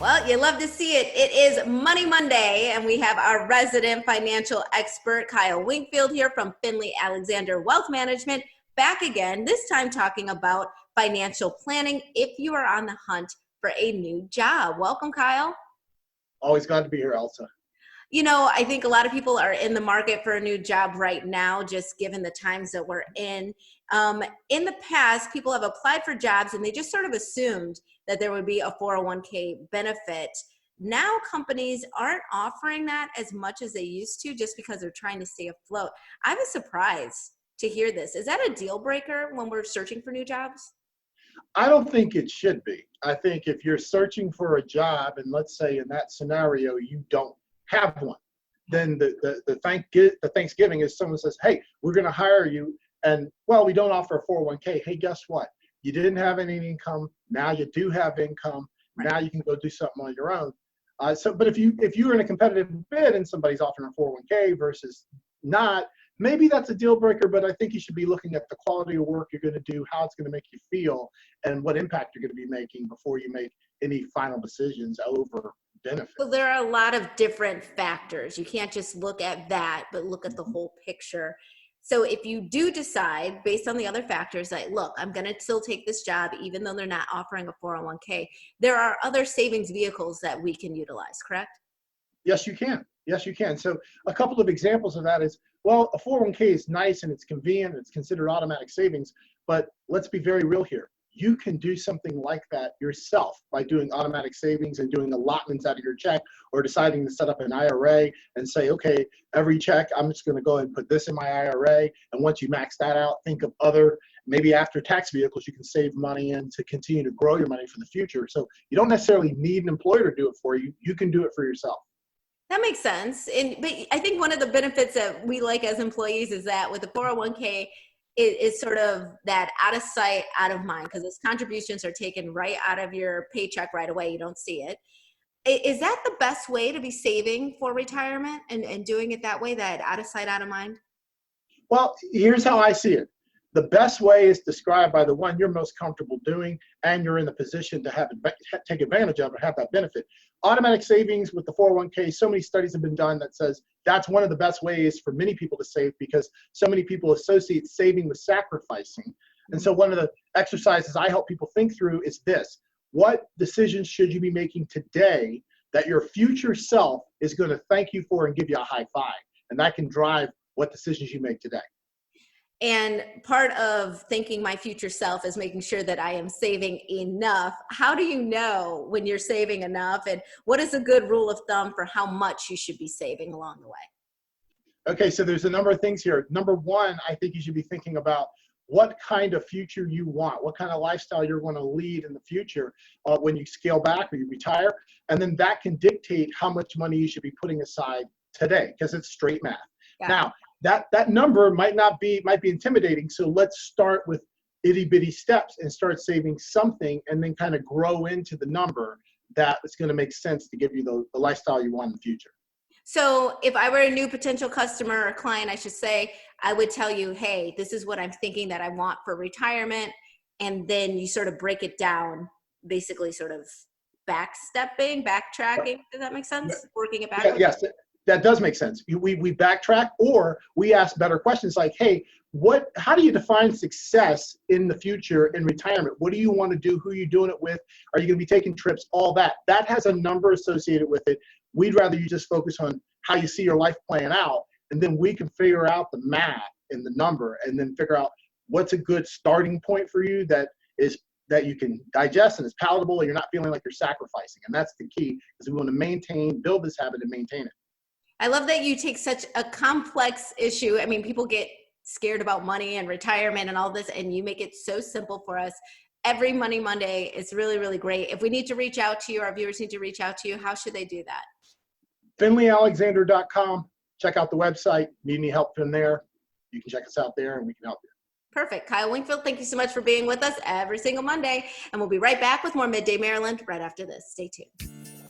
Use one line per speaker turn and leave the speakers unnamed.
Well, you love to see it. It is Money Monday, and we have our resident financial expert, Kyle Wingfield, here from Finley Alexander Wealth Management, back again, this time talking about financial planning if you are on the hunt for a new job. Welcome, Kyle.
Always glad to be here, Elsa.
You know, I think a lot of people are in the market for a new job right now, just given the times that we're in. In the past, people have applied for jobs and they just sort of assumed that there would be a 401k benefit. Now companies aren't offering that as much as they used to just because they're trying to stay afloat. I was surprised to hear this. Is that a deal breaker when we're searching for new jobs?
I don't think it should be. I think if you're searching for a job, and let's say in that scenario you don't have one, then the Thanksgiving is someone says, hey, we're going to hire you, and well, we don't offer a 401k. Hey, guess what? You didn't have any income. Now you do have income.
Right.
Now you can go do something on your own. But if you're in a competitive bid and somebody's offering a 401k versus not, maybe that's a deal breaker, but I think you should be looking at the quality of work you're going to do, how it's going to make you feel, and what impact you're going to be making before you make any final decisions over benefits.
So there are a lot of different factors. You can't just look at that, but look at the whole picture. So if you do decide, based on the other factors, that, look, I'm going to still take this job, even though they're not offering a 401k, there are other savings vehicles that we can utilize, correct?
Yes, you can. Yes, you can. So a couple of examples of that is, well, a 401k is nice and it's convenient. It's considered automatic savings. But let's be very real here. You can do something like that yourself by doing automatic savings and doing allotments out of your check, or deciding to set up an IRA and say, okay, every check, I'm just going to go ahead and put this in my IRA. And once you max that out, think of other, maybe after tax vehicles you can save money in to continue to grow your money for the future. So you don't necessarily need an employer to do it for you. You can do it for yourself.
That makes sense. But I think one of the benefits that we like as employees is that with the 401k, is sort of that out of sight, out of mind, because those contributions are taken right out of your paycheck right away. You don't see it. Is that the best way to be saving for retirement and doing it that way, that out of sight, out of mind?
Well, here's how I see it. The best way is described by the one you're most comfortable doing and you're in the position to take advantage of or have that benefit. Automatic savings with the 401k, so many studies have been done that says that's one of the best ways for many people to save, because so many people associate saving with sacrificing. And so one of the exercises I help people think through is this: what decisions should you be making today that your future self is going to thank you for and give you a high five? And that can drive what decisions you make today.
And part of thinking my future self is making sure that I am saving enough. How do you know when you're saving enough? And what is a good rule of thumb for how much you should be saving along the way?
Okay, so there's a number of things here. Number one, I think you should be thinking about what kind of future you want, what kind of lifestyle you're going to lead in the future when you scale back or you retire. And then that can dictate how much money you should be putting aside today, because it's straight math.
Yeah.
Now, that number might be intimidating. So let's start with itty bitty steps and start saving something, and then kind of grow into the number that is going to make sense to give you the lifestyle you want in the future.
So if I were a new potential customer or client, I should say, I would tell you, hey, this is what I'm thinking that I want for retirement. And then you sort of break it down, basically sort of backtracking. Does that make sense? Working it backwards?
Yes, that does make sense. We backtrack, or we ask better questions like, hey, how do you define success in the future in retirement? What do you want to do? Who are you doing it with? Are you going to be taking trips? All that. That has a number associated with it. We'd rather you just focus on how you see your life playing out, and then we can figure out the math and the number, and then figure out what's a good starting point for you that you can digest and is palatable, and you're not feeling like you're sacrificing. And that's the key, is we want to build this habit and maintain it.
I love that you take such a complex issue. I mean, people get scared about money and retirement and all this, and you make it so simple for us. Every Money Monday is really, really great. If we need to reach out to you, our viewers need to reach out to you, how should they do that?
FinleyAlexander.com. Check out the website. Need any help from there, you can check us out there and we can help you.
Perfect. Kyle Wingfield, thank you so much for being with us every single Monday. And we'll be right back with more Midday Maryland right after this. Stay tuned.